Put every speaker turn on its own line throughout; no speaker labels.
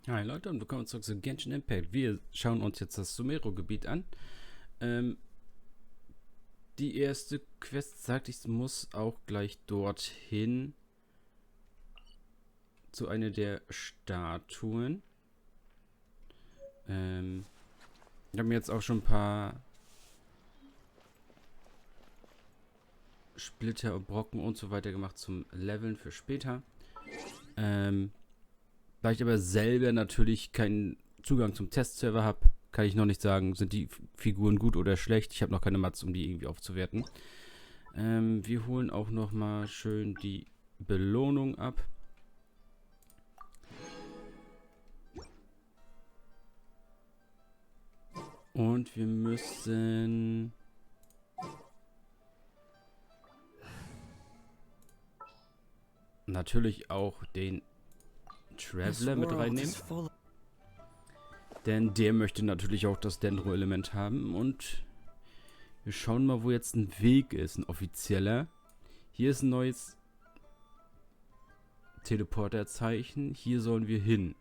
Hi Leute und willkommen zurück zu Genshin Impact. Wir schauen uns jetzt das Sumeru-Gebiet an. Ähm, die erste Quest sagt, ich muss auch gleich dorthin zu einer der Statuen. Ich habe mir jetzt auch schon ein paar Splitter und Brocken und so weiter gemacht zum Leveln für später. Da ich aber selber natürlich keinen Zugang zum Testserver habe, kann ich noch nicht sagen, sind die Figuren gut oder schlecht. Ich habe noch keine Mats, um die irgendwie aufzuwerten. Wir holen auch noch mal schön die Belohnung ab. Und wir müssen natürlich auch den Traveler mit reinnehmen. Denn der möchte natürlich auch das Dendro-Element haben. Und wir schauen mal, wo jetzt ein Weg ist, ein offizieller. Hier ist ein neues Teleporterzeichen. Hier sollen wir hin.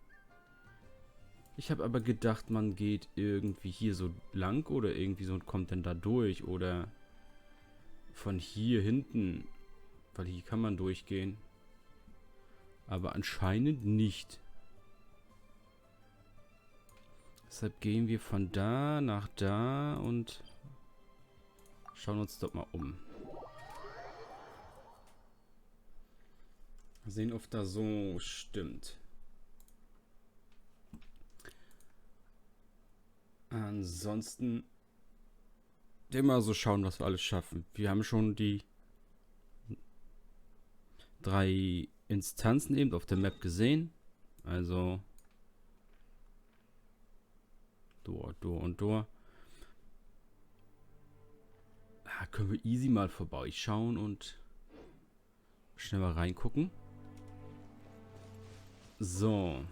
Ich habe aber gedacht, man geht irgendwie hier so lang oder irgendwie so und kommt dann da durch. Oder von hier hinten. Weil hier kann man durchgehen. Aber anscheinend nicht. Deshalb gehen wir von da nach da und schauen uns dort mal um. Mal sehen, ob das so stimmt. Ansonsten immer so schauen, was wir alles schaffen. Wir haben schon die 3 Instanzen eben auf der Map gesehen. Also dort und dort. Da können wir easy mal vorbeischauen und schnell mal reingucken. So.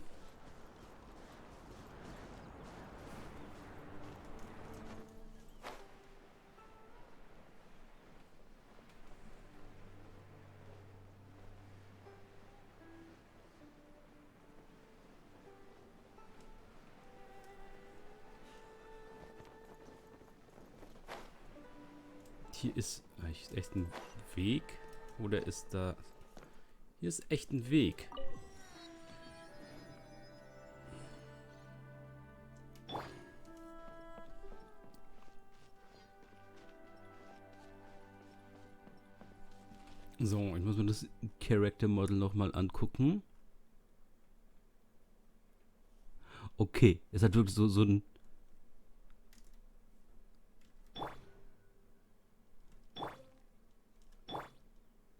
Hier ist echt ein Weg. Oder ist da... Hier ist echt ein Weg. So, ich muss mir das Character Model nochmal angucken. Okay, es hat wirklich so ein...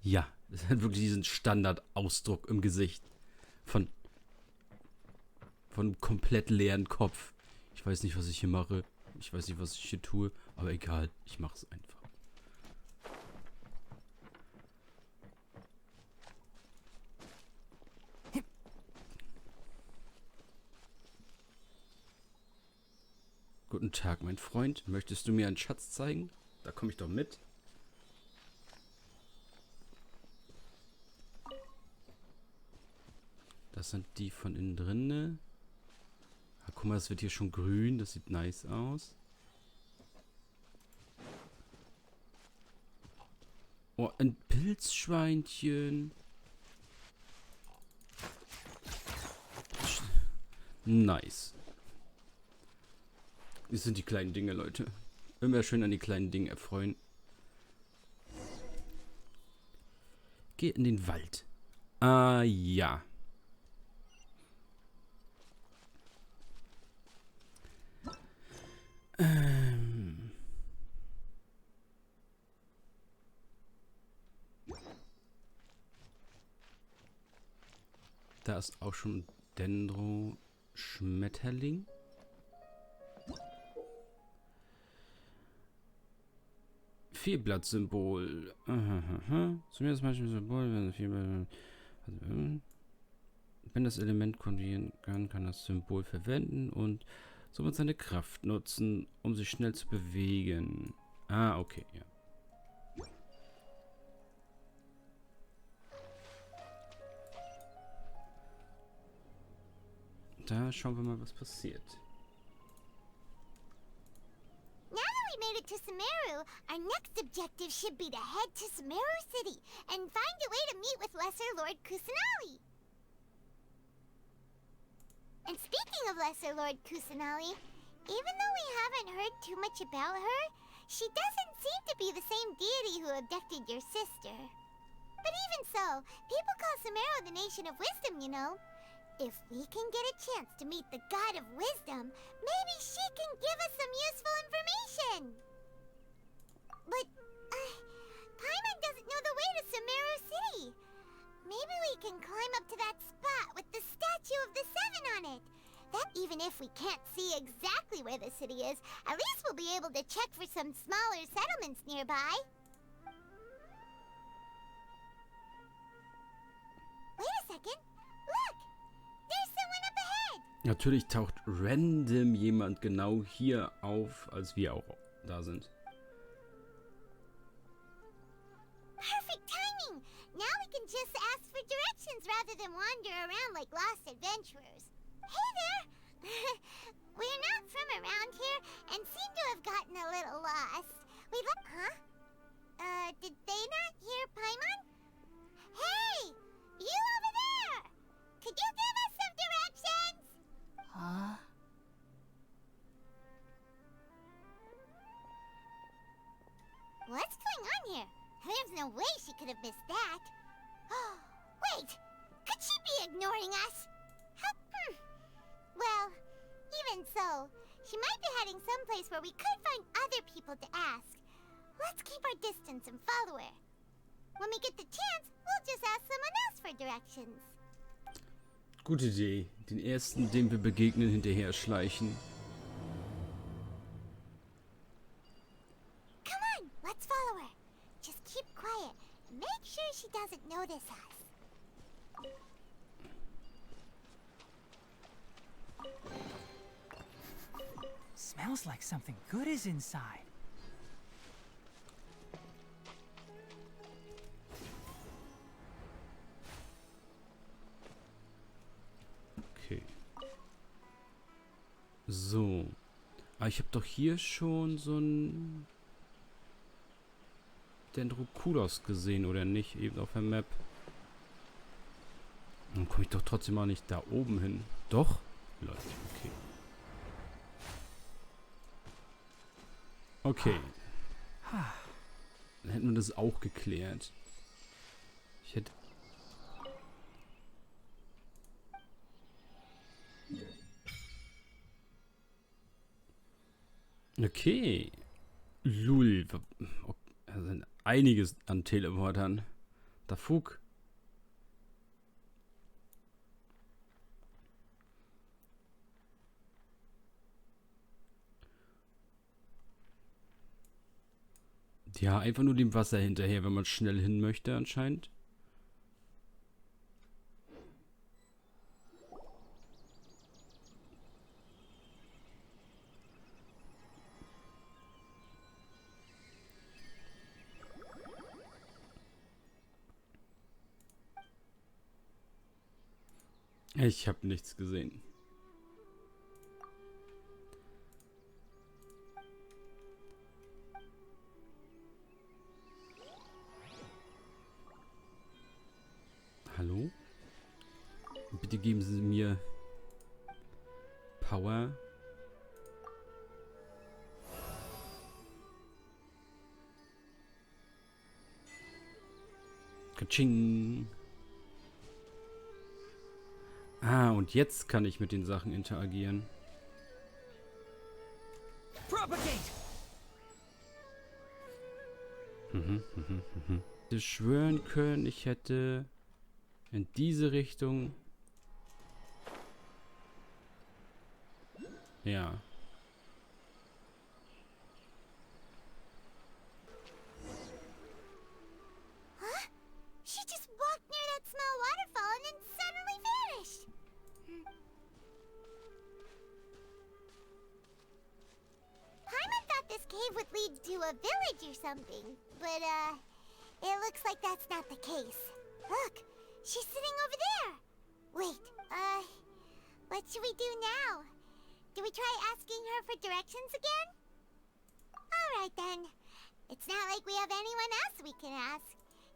Ja, es hat wirklich diesen Standardausdruck im Gesicht. Von einem komplett leeren Kopf. Ich weiß nicht, was ich hier mache. Ich weiß nicht, was ich hier tue. Aber egal, ich mache es einfach. Guten Tag, mein Freund. Möchtest du mir einen Schatz zeigen? Da komme ich doch mit. Das sind die von innen drinne. Ah, guck mal, das wird hier schon grün. Das sieht nice aus. Oh, ein Pilzschweinchen. Nice. Das sind die kleinen Dinge, Leute. Immer schön an die kleinen Dinge erfreuen. Geh in den Wald. Ah, ja. Da ist auch schon Dendro-Schmetterling. Vierblatt-Symbol. Zumindest manchmal Symbol, wenn Vierblatt. Wenn das Element kombinieren kann, kann das Symbol verwenden und somit seine Kraft nutzen, um sich schnell zu bewegen. Ah, okay, ja. Da schauen wir mal, was passiert.
Now that we made it to Sumeru, our next objective should be to head to Sumeru City and find a way to meet with Lesser Lord Kusanali. And speaking of Lesser Lord Kusanali, even though we haven't heard too much about her, she doesn't seem to be the same deity who abducted your sister. But even so, people call Sumeru the Nation of Wisdom, you know. If we can get a chance to meet the God of Wisdom, maybe she can give us some useful information. But, Paimon doesn't know the way to Sumeru City. Maybe we can climb up to that spot with the statue of the Seven on it. That even if we can't see exactly where the city is, at least we'll be able to check for some smaller settlements nearby. Wait a second. Look! There's someone up ahead!
Natürlich taucht random jemand genau hier auf, als wir auch da sind.
Perfect timing! Now we can just ask for directions rather than wander around like lost adventurers. Hey there! We're not from around here and seem to have gotten a little lost. Did they not hear Paimon? Hey! You over there! Could you give us some directions?
Huh?
What's going on here? There's no way she could have missed that. Wait! Could she be ignoring us? Well, even so, she might be heading someplace where we could find other people to ask. Let's keep our distance and follow her. When we get the chance, we'll just ask someone else for directions.
Gute Idee. Den ersten, dem wir begegnen, hinterher schleichen.
Come on, let's follow her. Just keep quiet and make sure she doesn't notice us.
Smells like something good is inside.
Okay. So. Aber ich habe doch hier schon so ein Dendrokulos gesehen, oder nicht? Eben auf der Map. Dann komme ich doch trotzdem mal nicht da oben hin. Doch? Leute, okay. Okay. Dann hätten wir das auch geklärt. Ich hätte... Okay. Lul. Da sind einiges an Teleportern. Da Fug. Ja, einfach nur dem Wasser hinterher, wenn man schnell hin möchte anscheinend. Ich habe nichts gesehen. Hallo? Bitte geben Sie mir Power. Katsching. Ah, und jetzt kann ich mit den Sachen interagieren.
Propagate!
Ich hätte schwören können, ich hätte in diese Richtung... Ja.
Huh? She just walked near that small waterfall and then suddenly vanished. Paimon thought this cave would lead to a village or something, but it looks like that's not the case. Look, she's sitting over there. Wait, but What should we do now? Do we try asking her for directions again? Alright then. It's not like we have anyone else we can ask.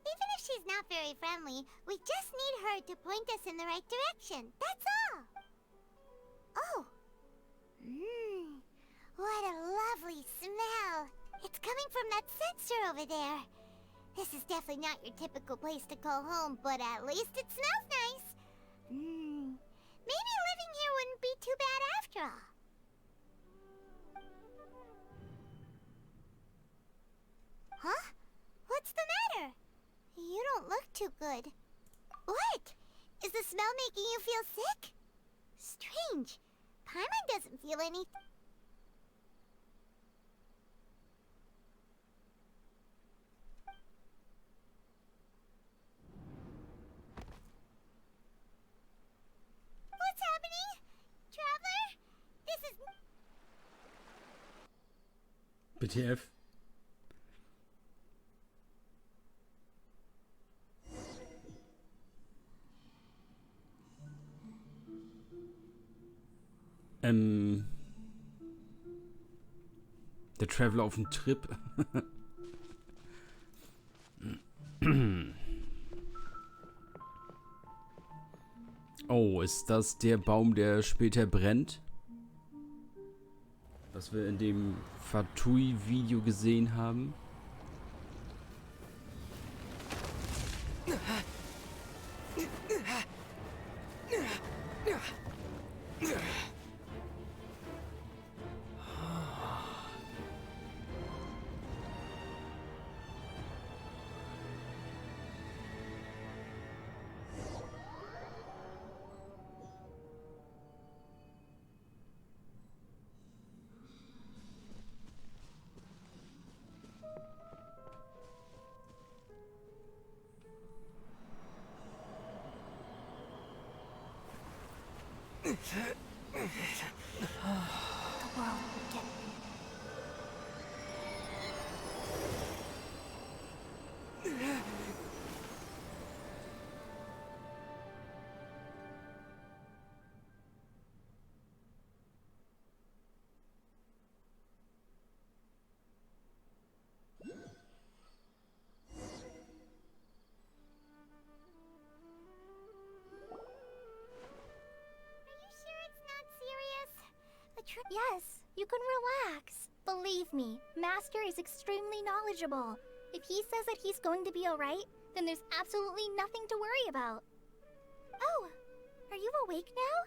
Even if she's not very friendly, we just need her to point us in the right direction. That's all. Oh. What a lovely smell. It's coming from that sensor over there. This is definitely not your typical place to call home, but at least it smells nice. Maybe living here wouldn't be too bad after all. Huh? What's the matter? You don't look too good. What? Is the smell making you feel sick? Strange. Paimon doesn't feel anything. What's happening? Traveler? This is...
BTF. Der Traveler auf dem Trip. Oh, ist das der Baum, der später brennt? Was wir in dem Fatui-Video gesehen haben?
The world will get me.
Yes, you can relax. Believe me, Master is extremely knowledgeable. If he says that he's going to be alright, then there's absolutely nothing to worry about. Oh, are you awake now?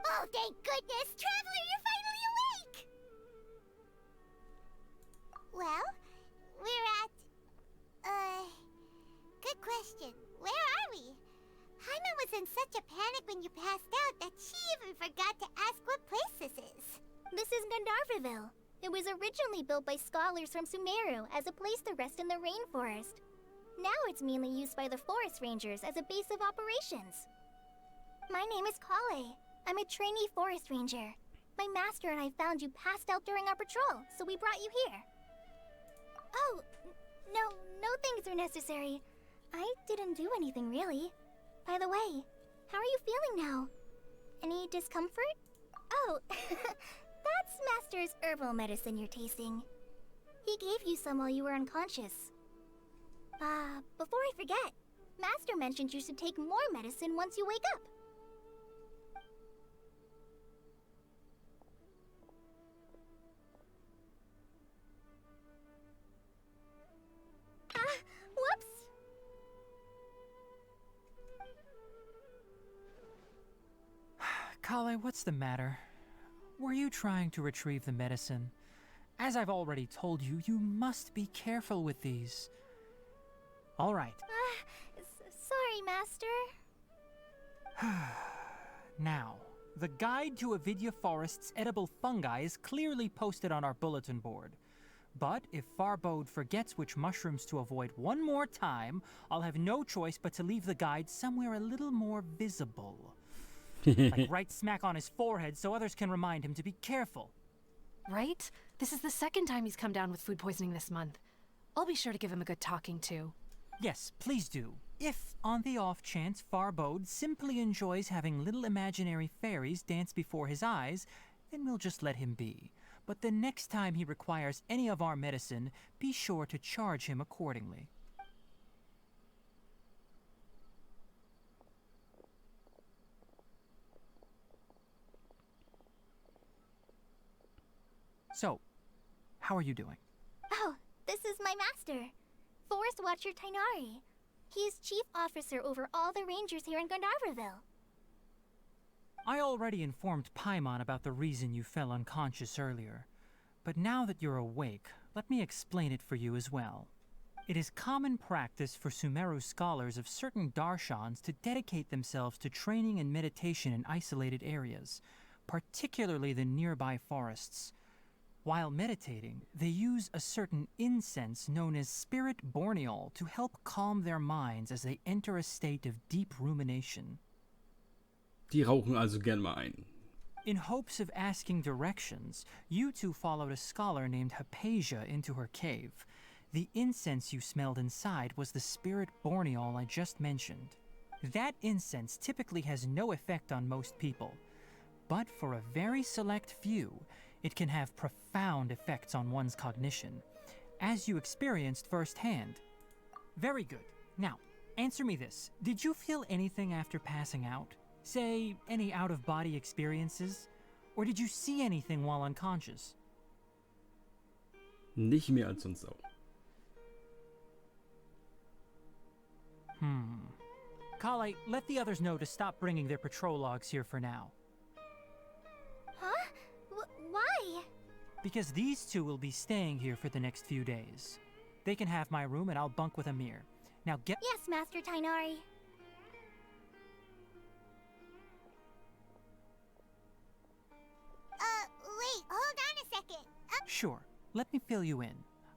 Oh, thank goodness! Traveler, you're finally awake! Well, we're at... Good question. Where are we? Paimon was in such a panic when you passed out that she even forgot to ask what place this is.
This is Gandharvaville. It was originally built by scholars from Sumeru as a place to rest in the rainforest. Now it's mainly used by the forest rangers as a base of operations. My name is Kale. I'm a trainee forest ranger. My master and I found you passed out during our patrol, so we brought you here. Oh, no things are necessary. I didn't do anything really. By the way, how are you feeling now? Any discomfort? Oh, that's Master's herbal medicine you're tasting. He gave you some while you were unconscious. Before I forget, Master mentioned you should take more medicine once you wake up. Whoops!
Kale, what's the matter? Were you trying to retrieve the medicine? As I've already told you, you must be careful with these. All right.
Sorry, Master.
Now, the guide to Avidya Forest's edible fungi is clearly posted on our bulletin board. But if Farbode forgets which mushrooms to avoid one more time, I'll have no choice but to leave the guide somewhere a little more visible. Like right smack on his forehead so others can remind him to be careful.
Right? This is the second time he's come down with food poisoning this month. I'll be sure to give him a good talking to.
Yes, please do. If, on the off chance, Farbode simply enjoys having little imaginary fairies dance before his eyes, then we'll just let him be. But the next time he requires any of our medicine, be sure to charge him accordingly. So, how are you doing?
Oh, this is my master, Forest Watcher Tainari. He is chief officer over all the rangers here in Gandharvaville.
I already informed Paimon about the reason you fell unconscious earlier, but now that you're awake, let me explain it for you as well. It is common practice for Sumeru scholars of certain darshans to dedicate themselves to training and meditation in isolated areas, particularly the nearby forests. While meditating, they use a certain incense known as spirit borneol to help calm their minds as they enter a state of deep rumination.
Die rauchen also gern mal ein.
In hopes of asking directions, you two followed a scholar named Hypatia into her cave. The incense you smelled inside was the spirit borneol I just mentioned. That incense typically has no effect on most people, but for a very select few, it can have profound effects on one's cognition, as you experienced firsthand. Very good. Now, answer me this. Did you feel anything after passing out? Say, any out-of-body experiences? Or did you see anything while unconscious?
Nicht mehr als sonst auch.
Kale, let the others know to stop bringing their patrol logs here for now.
Huh? Why?
Because these two will be staying here for the next few days. They can have my room and I'll bunk with Amir. Now get—
Yes, Master Tainari.
Wait, hold on a second.
Sure, let me fill you in.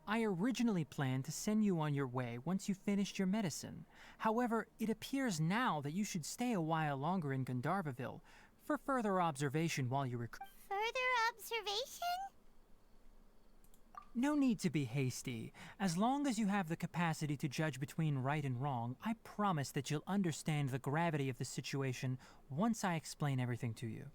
I originally planned to send you on your way once you finished your medicine. However, it appears now that you should stay a while longer in Gandharvaville for further observation while you
Further observation?
No need to be hasty. As long as you have the capacity to judge between right and wrong, I promise that you'll understand the gravity of the situation once I explain everything to you.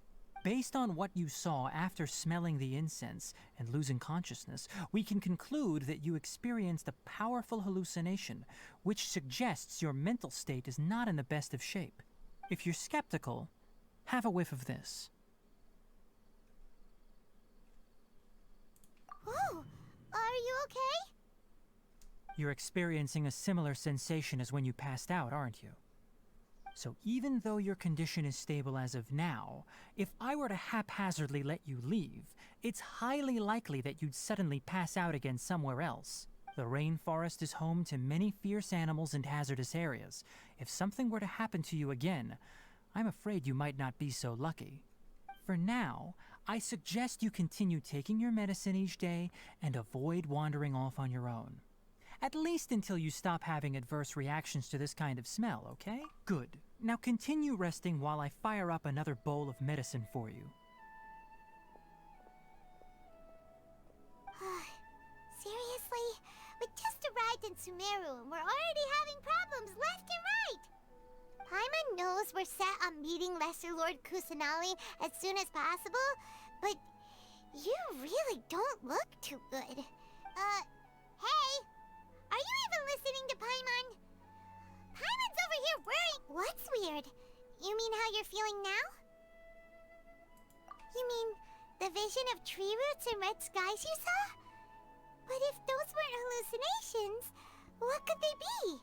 Based on what you saw after smelling the incense and losing consciousness, we can conclude that you experienced a powerful hallucination, which suggests your mental state is not in the best of shape. If you're skeptical, have a whiff of this.
Oh, are you okay?
You're experiencing a similar sensation as when you passed out, aren't you? So even though your condition is stable as of now, if I were to haphazardly let you leave, it's highly likely that you'd suddenly pass out again somewhere else. The rainforest is home to many fierce animals and hazardous areas. If something were to happen to you again, I'm afraid you might not be so lucky. For now, I suggest you continue taking your medicine each day and avoid wandering off on your own. At least until you stop having adverse reactions to this kind of smell, okay? Good. Now continue resting while I fire up another bowl of medicine for you.
Seriously? We just arrived in Sumeru and we're already having problems left and right! Paimon knows we're set on meeting Lesser Lord Kusanali as soon as possible, but you really don't look too good. Hey! Are you even listening to Paimon? Paimon's over here wearing— What's weird? You mean how you're feeling now? You mean the vision of tree roots and red skies you saw? But if those weren't hallucinations, what could they be?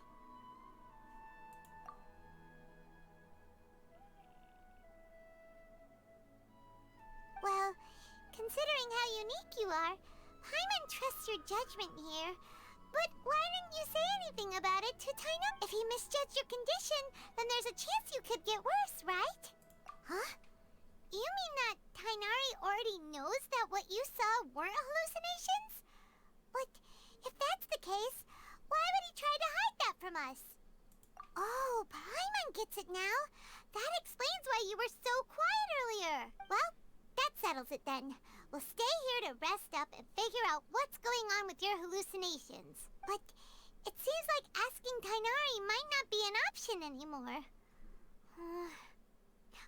Well, considering how unique you are, Paimon trusts your judgment here. But why didn't you say anything about it to Taina? If he misjudged your condition, then there's a chance you could get worse, right? Huh? You mean that Tainari already knows that what you saw weren't hallucinations? But if that's the case, why would he try to hide that from us? Oh, Paimon gets it now. That explains why you were so quiet earlier. Well, that settles it then. We'll stay here to rest up and figure out what's going on with your hallucinations. But It seems like asking Tainari might not be an option anymore.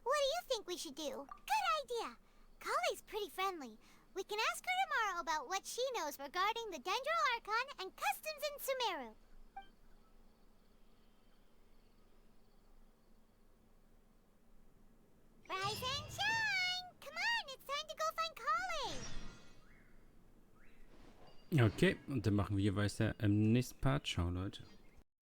What do you think we should do? Good idea. Kale's pretty friendly. We can ask her tomorrow about what she knows regarding the Dendro Archon and customs in Sumeru. Rise and shine! Come on, it's time to go find Kale!
Okay, und dann machen wir weiter im nächsten Part. Ciao, Leute.